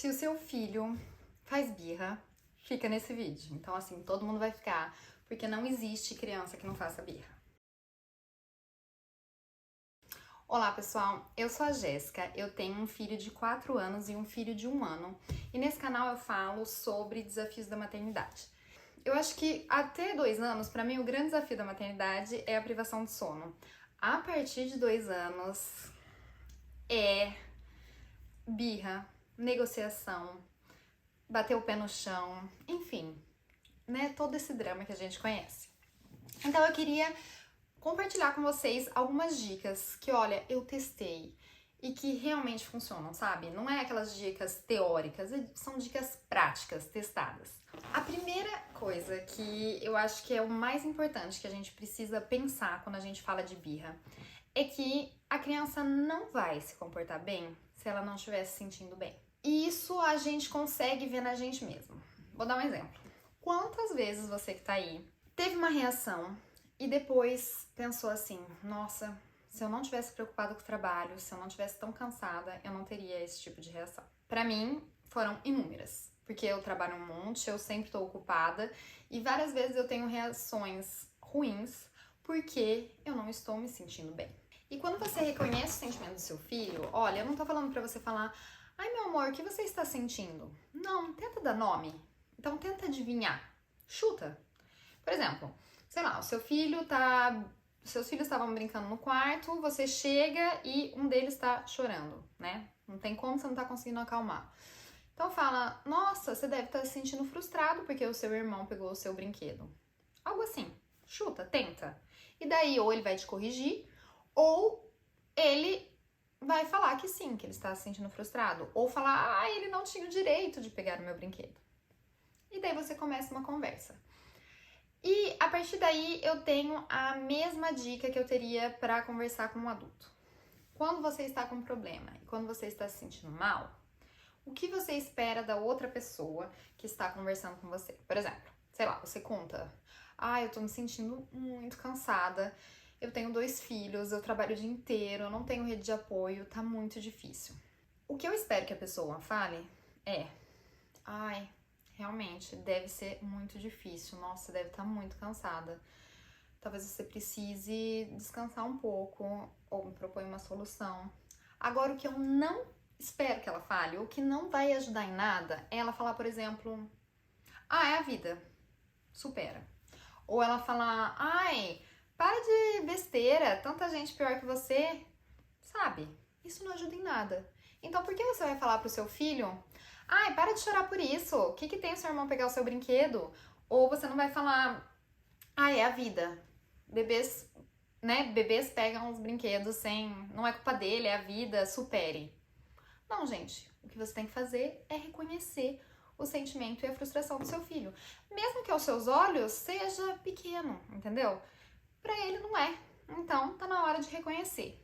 Se o seu filho faz birra, fica nesse vídeo. Então, assim, todo mundo vai ficar, porque não existe criança que não faça birra. Olá, pessoal. Eu sou a Jéssica, eu tenho um filho de 4 anos e um filho de 1 ano. E nesse canal eu falo sobre desafios da maternidade. Eu acho que até 2 anos, para mim, o grande desafio da maternidade é a privação de sono. A partir de 2 anos, é birra, negociação, bater o pé no chão, enfim, né? Todo esse drama que a gente conhece. Então eu queria compartilhar com vocês algumas dicas que, olha, eu testei e que realmente funcionam, sabe? Não é aquelas dicas teóricas, são dicas práticas, testadas. A primeira coisa que eu acho que é o mais importante que a gente precisa pensar quando a gente fala de birra é que a criança não vai se comportar bem se ela não estiver se sentindo bem. E isso a gente consegue ver na gente mesmo. Vou dar um exemplo. Quantas vezes você que tá aí teve uma reação e depois pensou assim, nossa, se eu não tivesse preocupado com o trabalho, se eu não tivesse tão cansada, eu não teria esse tipo de reação. Pra mim, foram inúmeras, porque eu trabalho um monte, eu sempre tô ocupada e várias vezes eu tenho reações ruins porque eu não estou me sentindo bem. E quando você reconhece o sentimento do seu filho, olha, eu não tô falando pra você falar, ai meu amor, o que você está sentindo? Não, tenta dar nome. Então tenta adivinhar. Chuta. Por exemplo, sei lá, seus filhos estavam brincando no quarto, você chega e um deles tá chorando, né? Não tem como você não tá conseguindo acalmar. Então fala, nossa, você deve estar se sentindo frustrado porque o seu irmão pegou o seu brinquedo. Algo assim. Chuta, tenta. E daí ou ele vai te corrigir, ou ele vai falar que sim, que ele está se sentindo frustrado. Ou falar, ah, ele não tinha o direito de pegar o meu brinquedo. E daí você começa uma conversa. E a partir daí eu tenho a mesma dica que eu teria para conversar com um adulto. Quando você está com um problema e quando você está se sentindo mal, o que você espera da outra pessoa que está conversando com você? Por exemplo, sei lá, você conta, ah, eu tô me sentindo muito cansada, eu tenho 2 filhos, eu trabalho o dia inteiro, eu não tenho rede de apoio, tá muito difícil. O que eu espero que a pessoa fale é, ai, realmente, deve ser muito difícil. Nossa, deve estar muito cansada. Talvez você precise descansar um pouco ou me propor uma solução. Agora, o que eu não espero que ela fale, o que não vai ajudar em nada, é ela falar, por exemplo, ah, é a vida, supera. Ou ela falar, ai, para de besteira, tanta gente pior que você, sabe? Isso não ajuda em nada. Então, por que você vai falar pro seu filho, ai, para de chorar por isso. O que tem o seu irmão pegar o seu brinquedo? Ou você não vai falar, ai, é a vida. Bebês, né? Bebês pegam os brinquedos sem. Não é culpa dele, é a vida, supere. Não, gente. O que você tem que fazer é reconhecer o sentimento e a frustração do seu filho. Mesmo que aos seus olhos seja pequeno, entendeu? Pra ele não é. Então, tá na hora de reconhecer.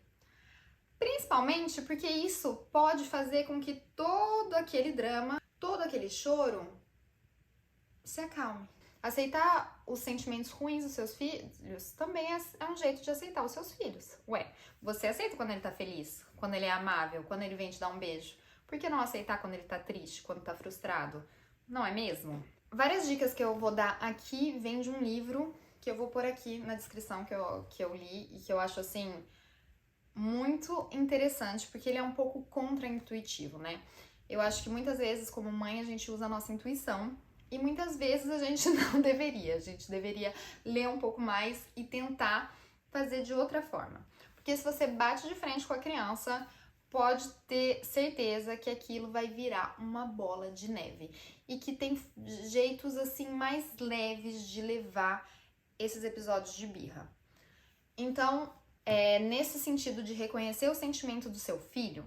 Principalmente porque isso pode fazer com que todo aquele drama, todo aquele choro se acalme. Aceitar os sentimentos ruins dos seus filhos também é um jeito de aceitar os seus filhos. Ué, você aceita quando ele tá feliz, quando ele é amável, quando ele vem te dar um beijo. Por que não aceitar quando ele tá triste, quando tá frustrado? Não é mesmo? Várias dicas que eu vou dar aqui vêm de um livro que eu vou pôr aqui na descrição que eu li e que eu acho assim muito interessante, porque ele é um pouco contra-intuitivo, né? Eu acho que muitas vezes, como mãe, a gente usa a nossa intuição e muitas vezes a gente não deveria. A gente deveria ler um pouco mais e tentar fazer de outra forma. Porque se você bate de frente com a criança, pode ter certeza que aquilo vai virar uma bola de neve. E que tem jeitos assim mais leves de levar esses episódios de birra. Então, nesse sentido de reconhecer o sentimento do seu filho,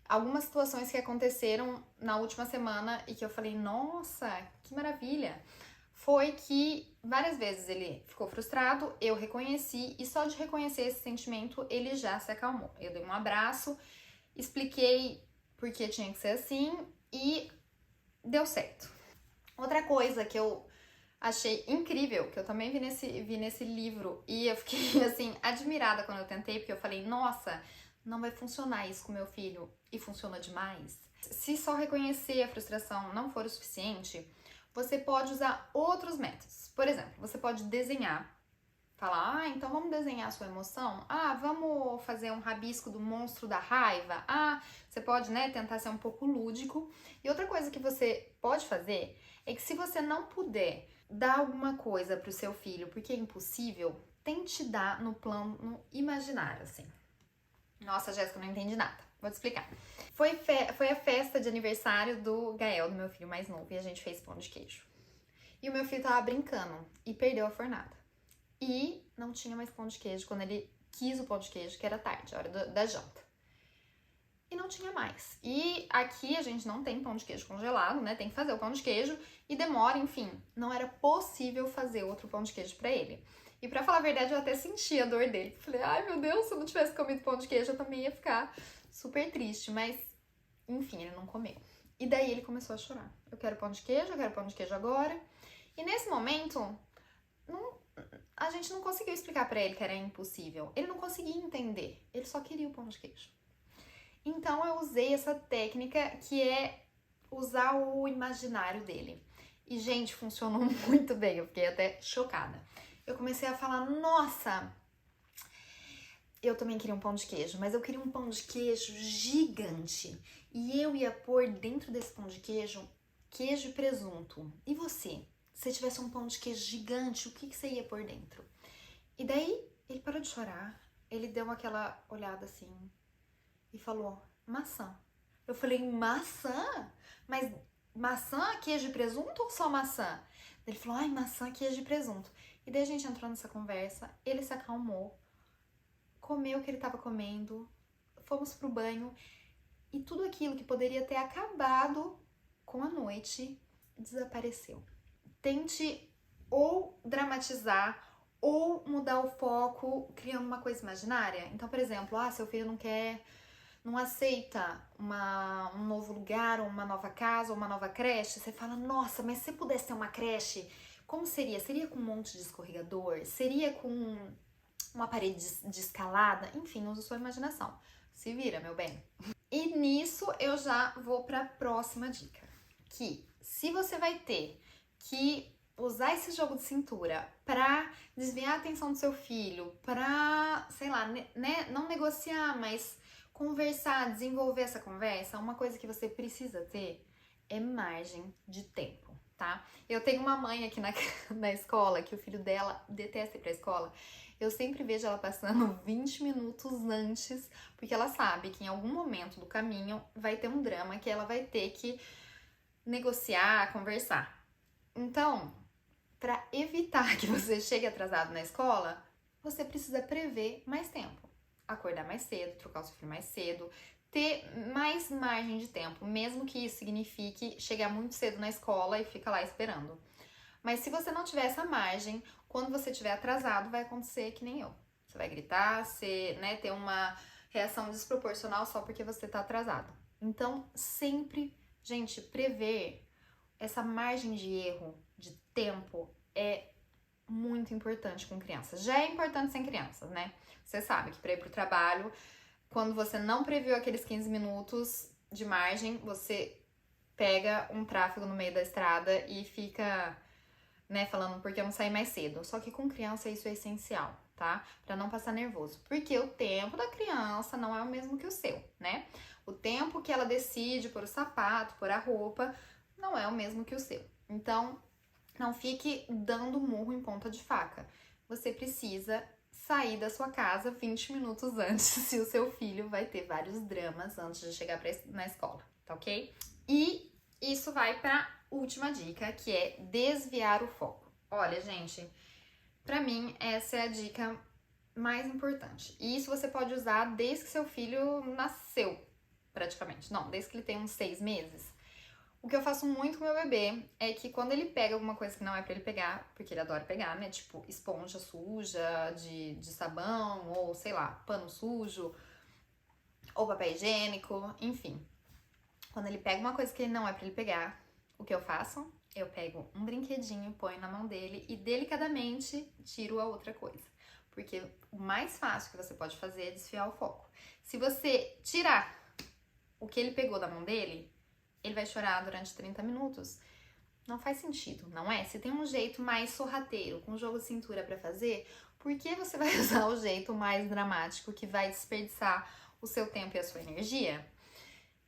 algumas situações que aconteceram na última semana e que eu falei, nossa, que maravilha, foi que várias vezes ele ficou frustrado, eu reconheci e só de reconhecer esse sentimento ele já se acalmou. Eu dei um abraço, expliquei por que tinha que ser assim e deu certo. Outra coisa que eu achei incrível, que eu também vi nesse livro e eu fiquei, assim, admirada quando eu tentei, porque eu falei, nossa, não vai funcionar isso com meu filho. E funciona demais. Se só reconhecer a frustração não for o suficiente, você pode usar outros métodos. Por exemplo, você pode desenhar. Falar, então vamos desenhar a sua emoção? Vamos fazer um rabisco do monstro da raiva? Você pode, tentar ser um pouco lúdico. E outra coisa que você pode fazer é que se você não puder dar alguma coisa pro seu filho porque é impossível, tente dar no plano imaginário, assim. Nossa, Jéssica, não entendi nada. Vou te explicar. Foi a festa de aniversário do Gael, do meu filho mais novo, e a gente fez pão de queijo. E o meu filho tava brincando e perdeu a fornada. E não tinha mais pão de queijo quando ele quis o pão de queijo, que era tarde, a hora da janta. E não tinha mais. E aqui a gente não tem pão de queijo congelado, né? Tem que fazer o pão de queijo e demora, enfim. Não era possível fazer outro pão de queijo pra ele. E pra falar a verdade, eu até senti a dor dele. Falei, ai meu Deus, se eu não tivesse comido pão de queijo, eu também ia ficar super triste. Mas, enfim, ele não comeu. E daí ele começou a chorar. Eu quero pão de queijo, eu quero pão de queijo agora. E nesse momento, a gente não conseguiu explicar pra ele que era impossível. Ele não conseguia entender. Ele só queria o pão de queijo. Então eu usei essa técnica que é usar o imaginário dele. E, gente, funcionou muito bem. Eu fiquei até chocada. Eu comecei a falar, nossa, eu também queria um pão de queijo, mas eu queria um pão de queijo gigante. E eu ia pôr dentro desse pão de queijo e presunto. E você? Se tivesse um pão de queijo gigante, o que você ia pôr dentro? E daí, ele parou de chorar, ele deu aquela olhada assim e falou, maçã. Eu falei, maçã? Mas maçã, queijo e presunto ou só maçã? Ele falou, ai, maçã, queijo e presunto. E daí a gente entrou nessa conversa, ele se acalmou, comeu o que ele estava comendo, fomos pro banho e tudo aquilo que poderia ter acabado com a noite desapareceu. Tente ou dramatizar ou mudar o foco criando uma coisa imaginária. Então, por exemplo, seu filho não aceita um novo lugar, ou uma nova casa, ou uma nova creche. Você fala, nossa, mas se pudesse ter uma creche, como seria? Seria com um monte de escorregador? Seria com uma parede de escalada? Enfim, usa sua imaginação. Se vira, meu bem. E nisso eu já vou para a próxima dica. Que se você vai ter que usar esse jogo de cintura pra desviar a atenção do seu filho, pra, sei lá, não negociar, mas conversar, desenvolver essa conversa, uma coisa que você precisa ter é margem de tempo, tá? Eu tenho uma mãe aqui na escola que o filho dela detesta ir pra escola. Eu sempre vejo ela passando 20 minutos antes, porque ela sabe que em algum momento do caminho vai ter um drama que ela vai ter que negociar, conversar. Então, para evitar que você chegue atrasado na escola, você precisa prever mais tempo. Acordar mais cedo, trocar o seu filho mais cedo, ter mais margem de tempo, mesmo que isso signifique chegar muito cedo na escola e ficar lá esperando. Mas se você não tiver essa margem, quando você estiver atrasado, vai acontecer que nem eu. Você vai gritar, ter uma reação desproporcional só porque você tá atrasado. Então, sempre, gente, prever essa margem de erro, de tempo, é muito importante com crianças. Já é importante sem crianças, né? Você sabe que para ir pro trabalho, quando você não previu aqueles 15 minutos de margem, você pega um tráfego no meio da estrada e fica, falando porque eu não saí mais cedo. Só que com criança isso é essencial, tá? Pra não passar nervoso. Porque o tempo da criança não é o mesmo que o seu, né? O tempo que ela decide por o sapato, por a roupa, não é o mesmo que o seu. Então, não fique dando murro em ponta de faca. Você precisa sair da sua casa 20 minutos antes, se o seu filho vai ter vários dramas antes de chegar na escola, tá ok? E isso vai para última dica, que é desviar o foco. Olha, gente, pra mim essa é a dica mais importante. E isso você pode usar desde que seu filho nasceu, praticamente. Não, desde que ele tem uns 6 meses. O que eu faço muito com o meu bebê é que quando ele pega alguma coisa que não é pra ele pegar, porque ele adora pegar, né? Tipo, esponja suja de sabão, ou sei lá, pano sujo, ou papel higiênico, enfim. Quando ele pega uma coisa que não é pra ele pegar, o que eu faço? Eu pego um brinquedinho, ponho na mão dele e delicadamente tiro a outra coisa. Porque o mais fácil que você pode fazer é desviar o foco. Se você tirar o que ele pegou da mão dele, ele vai chorar durante 30 minutos. Não faz sentido, não é? Se tem um jeito mais sorrateiro, com jogo de cintura pra fazer, por que você vai usar o jeito mais dramático que vai desperdiçar o seu tempo e a sua energia?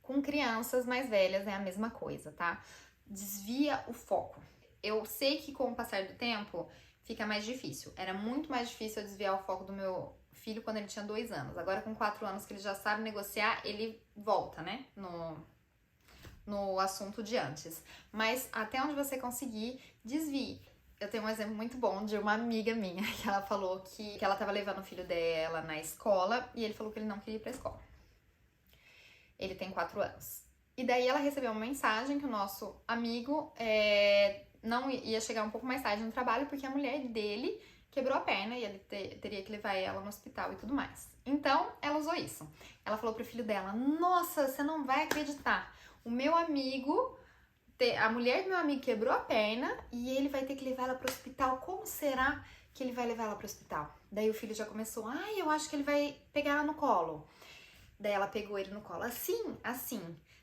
Com crianças mais velhas é a mesma coisa, tá? Desvia o foco. Eu sei que com o passar do tempo fica mais difícil. Era muito mais difícil eu desviar o foco do meu filho quando ele tinha 2 anos. Agora com 4 anos que ele já sabe negociar, ele volta, né? No assunto de antes. Mas até onde você conseguir, desvie. Eu tenho um exemplo muito bom de uma amiga minha, que ela falou que ela tava levando o filho dela na escola e ele falou que ele não queria ir pra escola. Ele tem 4 anos. E daí ela recebeu uma mensagem que o nosso amigo não ia chegar um pouco mais tarde no trabalho porque a mulher dele quebrou a perna e ele teria que levar ela no hospital e tudo mais. Então, ela usou isso. Ela falou pro filho dela, nossa, você não vai acreditar. O meu amigo, a mulher do meu amigo quebrou a perna e ele vai ter que levar ela pro hospital. Como será que ele vai levar ela pro hospital? Daí o filho já começou, eu acho que ele vai pegar ela no colo. Daí ela pegou ele no colo, assim.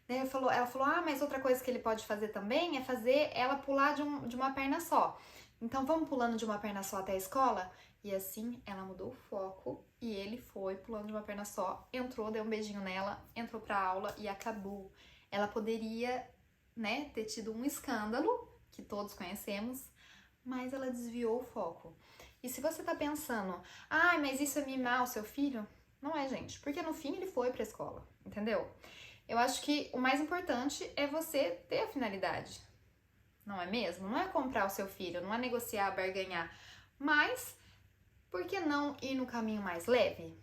Daí ela falou, mas outra coisa que ele pode fazer também é fazer ela pular de uma perna só. Então vamos pulando de uma perna só até a escola? E assim ela mudou o foco e ele foi pulando de uma perna só, entrou, deu um beijinho nela, entrou pra aula e acabou. Ela poderia, né, ter tido um escândalo, que todos conhecemos, mas ela desviou o foco. E se você tá pensando, mas isso é mimar o seu filho? Não é, gente, porque no fim ele foi pra escola, entendeu? Eu acho que o mais importante é você ter a finalidade, não é mesmo? Não é comprar o seu filho, não é negociar, barganhar, mas por que não ir no caminho mais leve?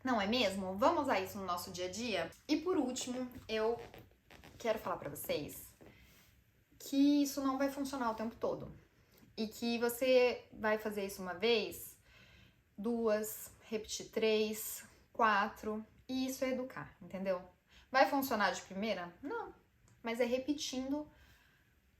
Não é mesmo? Vamos usar isso no nosso dia a dia? E por último, eu quero falar pra vocês que isso não vai funcionar o tempo todo. E que você vai fazer isso uma vez, 2, repetir 3, 4, e isso é educar, entendeu? Vai funcionar de primeira? Não, mas é repetindo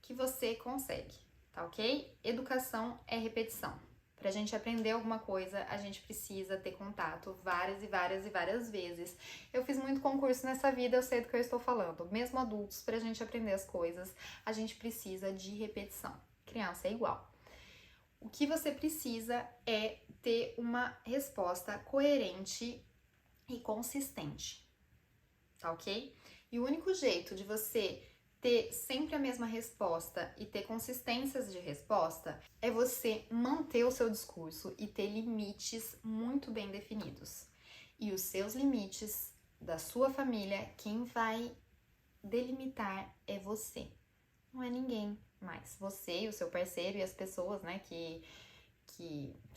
que você consegue, tá ok? Educação é repetição. Pra gente aprender alguma coisa, a gente precisa ter contato várias e várias e várias vezes. Eu fiz muito concurso nessa vida, eu sei do que eu estou falando. Mesmo adultos, pra gente aprender as coisas, a gente precisa de repetição. Criança é igual. O que você precisa é ter uma resposta coerente e consistente, tá ok? E o único jeito de você ter sempre a mesma resposta e ter consistências de resposta é você manter o seu discurso e ter limites muito bem definidos. E os seus limites da sua família, quem vai delimitar é você, não é ninguém mais. Você e o seu parceiro e as pessoas, né, que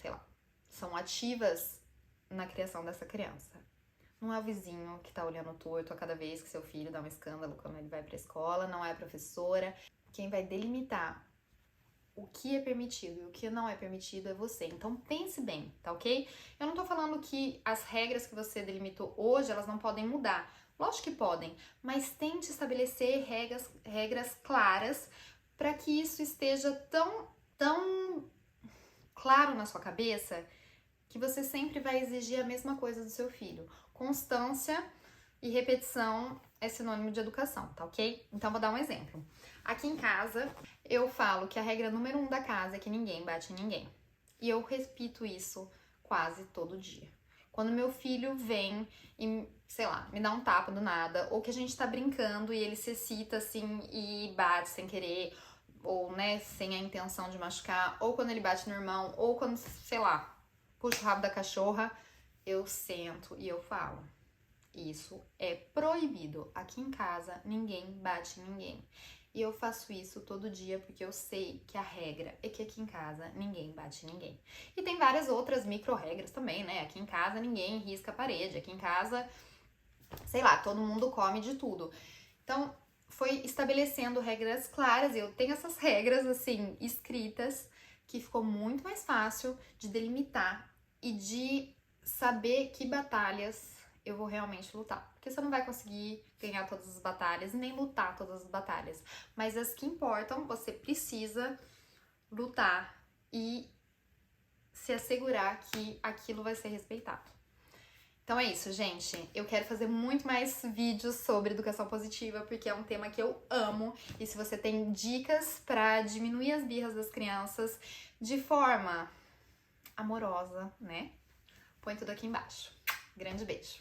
sei lá, são ativas na criação dessa criança. Não é o vizinho que tá olhando torto a cada vez que seu filho dá um escândalo quando ele vai pra escola, não é a professora. Quem vai delimitar o que é permitido e o que não é permitido é você. Então pense bem, tá ok? Eu não tô falando que as regras que você delimitou hoje, elas não podem mudar. Lógico que podem, mas tente estabelecer regras claras para que isso esteja tão claro na sua cabeça que você sempre vai exigir a mesma coisa do seu filho. Constância e repetição é sinônimo de educação, tá ok? Então, vou dar um exemplo. Aqui em casa, eu falo que a regra número 1 da casa é que ninguém bate em ninguém. E eu repito isso quase todo dia. Quando meu filho vem e, sei lá, me dá um tapa do nada, ou que a gente tá brincando e ele se excita assim e bate sem querer, ou, né, sem a intenção de machucar, ou quando ele bate no irmão, ou quando, sei lá, puxa o rabo da cachorra, eu sento e eu falo. Isso é proibido. Aqui em casa, ninguém bate em ninguém. E eu faço isso todo dia porque eu sei que a regra é que aqui em casa ninguém bate em ninguém. E tem várias outras micro-regras também, né? Aqui em casa ninguém risca a parede. Aqui em casa, sei lá, todo mundo come de tudo. Então, foi estabelecendo regras claras. Eu tenho essas regras, assim, escritas, que ficou muito mais fácil de delimitar e de saber que batalhas eu vou realmente lutar. Porque você não vai conseguir ganhar todas as batalhas e nem lutar todas as batalhas. Mas as que importam, você precisa lutar e se assegurar que aquilo vai ser respeitado. Então é isso, gente. Eu quero fazer muito mais vídeos sobre educação positiva, porque é um tema que eu amo. E se você tem dicas pra diminuir as birras das crianças de forma amorosa, né? Põe tudo aqui embaixo. Grande beijo!